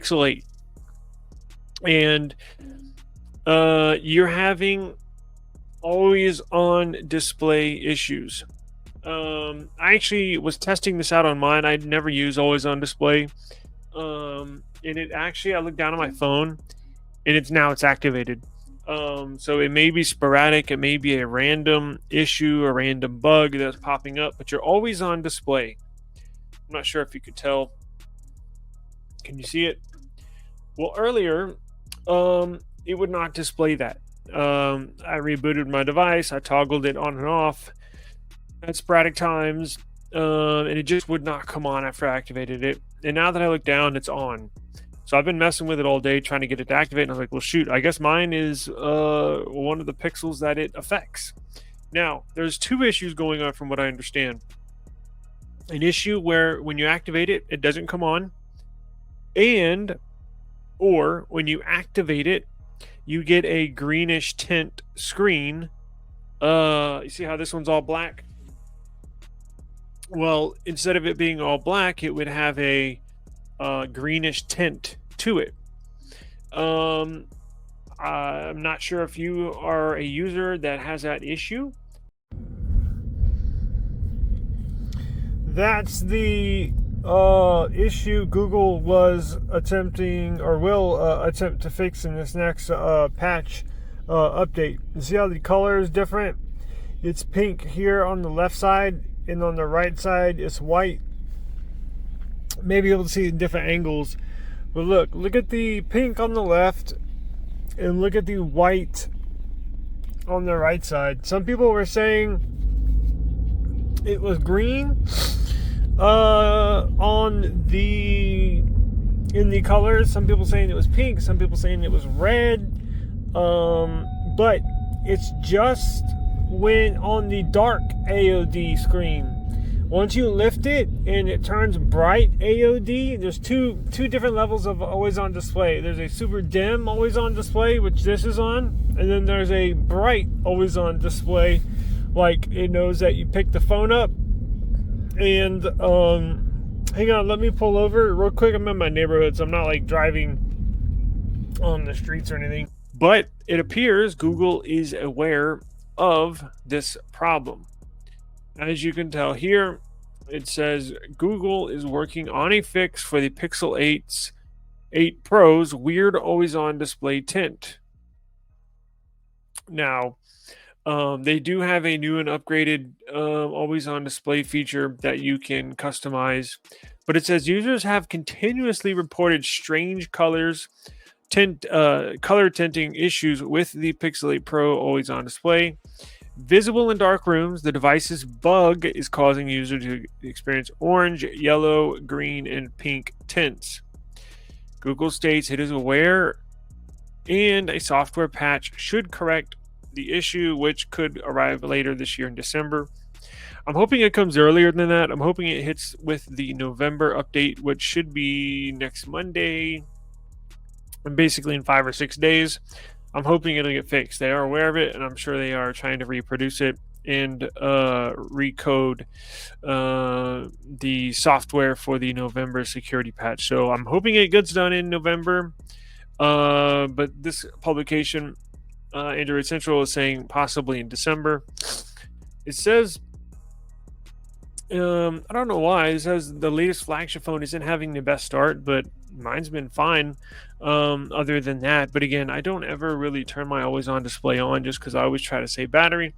Pixel 8, and you're having always on display issues. I actually was testing this out on mine. I'd never use always on display. And it actually, I looked down on my phone and it's activated. So it may be sporadic, it may be a random issue, a random bug that's popping up, but you're always on display. I'm not sure if you could tell. Can you see it? Well, earlier, it would not display that. I rebooted my device, I toggled it on and off at sporadic times, and it just would not come on after I activated it. And now that I look down, it's on. So I've been messing with it all day trying to get it to activate, and I was like, well, shoot, I guess mine is one of the pixels that it affects. Now, there's two issues going on from what I understand. An issue where when you activate it, it doesn't come on, or when you activate it, you get a greenish tint screen. You see how this one's all black? Well, instead of it being all black, it would have a greenish tint to it. I'm not sure if you are a user that has that issue. That's the issue Google was attempting, or will attempt to fix in this next patch update. You see how the color is different? It's pink here on the left side, and on the right side it's white. Maybe able to see in different angles, but look at the pink on the left and look at the white on the right side. Some people were saying it was green in the colors. Some people saying it was pink, some people saying it was red, but it's just when on the dark AOD screen. Once you lift it and it turns bright AOD, there's two different levels of always on display. There's a super dim always on display, which this is on, and then there's a bright always on display, like it knows that you picked the phone up. And hang on, let me pull over real quick. I'm in my neighborhood, so I'm not like driving on the streets or anything. But it appears Google is aware of this problem. As you can tell here, it says Google is working on a fix for the Pixel 8 Pro's weird always-on display tint. Now, they do have a new and upgraded always-on display feature that you can customize, but it says users have continuously reported strange color tinting issues with the Pixel 8 Pro always-on display. Visible in dark rooms, the device's bug is causing users to experience orange, yellow, green, and pink tints. Google states it is aware and a software patch should correct the issue, which could arrive later this year in December. I'm hoping it comes earlier than that. I'm hoping it hits with the November update, which should be next Monday, and basically in 5 or 6 days. I'm hoping it'll get fixed. They are aware of it, and I'm sure they are trying to reproduce it and recode the software for the November security patch. So I'm hoping it gets done in November. But this publication, Android Central, is saying possibly in December. It says, I don't know why, it says the latest flagship phone isn't having the best start, but mine's been fine other than that. But again, I don't ever really turn my always on display on just because I always try to save battery.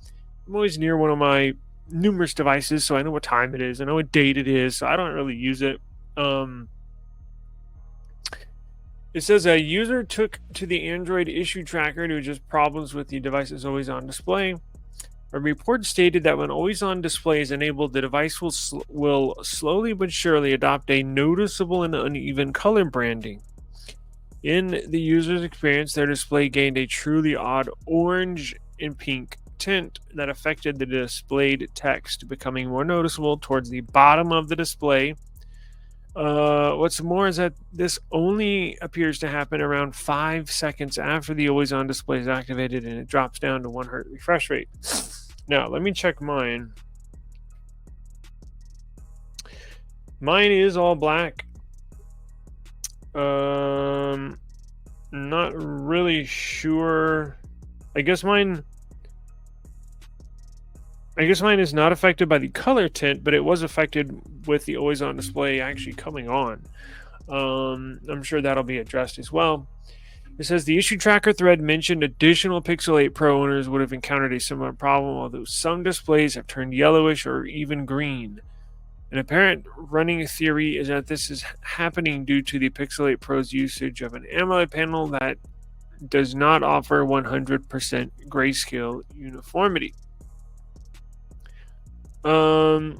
I'm always near one of my numerous devices, so I know what time it is, I know what date it is, so I don't really use it. It says a user took to the Android issue tracker to adjust problems with the device's always on display. A report stated that when always on display is enabled, the device will slowly but surely adopt a noticeable and uneven color branding. In the user's experience, their display gained a truly odd orange and pink tint that affected the displayed text, becoming more noticeable towards the bottom of the display. What's more is that this only appears to happen around 5 seconds after the always on display is activated, and it drops down to 1 Hz refresh rate. Now, let me check mine. Mine is all black. Not really sure. I guess mine is not affected by the color tint, but it was affected with the always on display actually coming on. I'm sure that'll be addressed as well. It says the issue tracker thread mentioned additional Pixel 8 Pro owners would have encountered a similar problem, although some displays have turned yellowish or even green. An apparent running theory is that this is happening due to the Pixel 8 Pro's usage of an AMOLED panel that does not offer 100% grayscale uniformity. It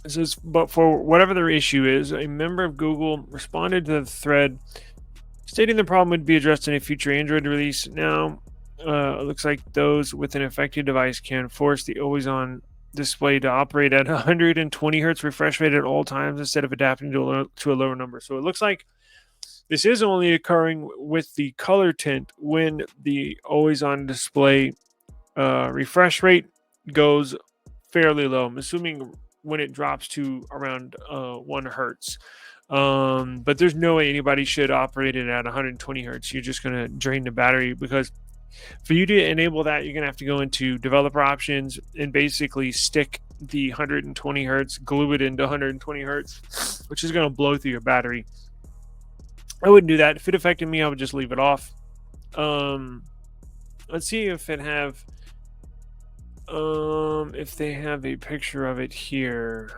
says, but for whatever their issue is, a member of Google responded to the thread stating the problem would be addressed in a future Android release. Now, it looks like those with an affected device can force the always-on display to operate at 120 hertz refresh rate at all times instead of adapting to a lower number. So it looks like this is only occurring with the color tint when the always-on display refresh rate goes fairly low. I'm assuming when it drops to around 1 hertz. But there's no way anybody should operate it at 120 hertz. You're just going to drain the battery, because for you to enable that, you're going to have to go into developer options and basically stick the 120 hertz, glue it into 120 hertz, which is going to blow through your battery. I wouldn't do that. If it affected me, I would just leave it off. Let's see if they have a picture of it here.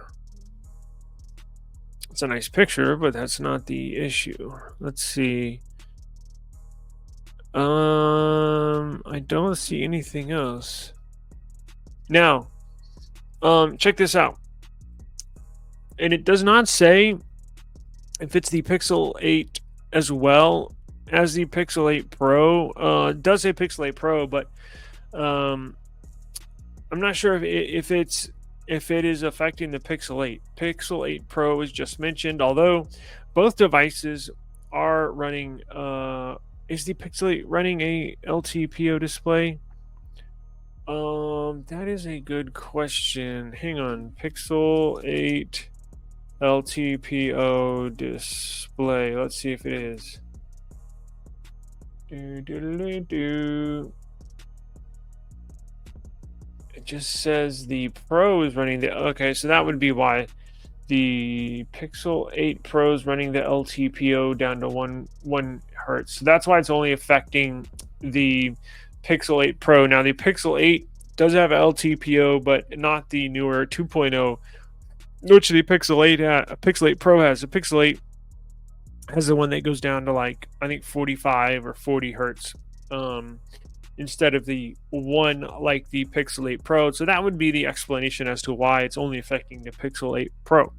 It's a nice picture, but that's not the issue. Let's see. I don't see anything else. Now, check this out. And it does not say if it's the Pixel 8 as well as the Pixel 8 Pro. It does say Pixel 8 Pro, but I'm not sure if it is affecting the Pixel 8. Pixel 8 Pro is just mentioned, although both devices are running. Is the Pixel 8 running a LTPO display? That is a good question. Hang on. Pixel 8 LTPO display. Let's see if it is. It just says the Pro is running the. Okay, so that would be why the Pixel 8 Pro is running the LTPO down to 1 hertz. So that's why it's only affecting the Pixel 8 Pro. Now, the Pixel 8 does have LTPO, but not the newer 2.0, which the Pixel 8 Pro has. The Pixel 8 has the one that goes down to, like, I think 45 or 40 hertz. Instead of the one like the Pixel 8 Pro. So that would be the explanation as to why it's only affecting the Pixel 8 Pro.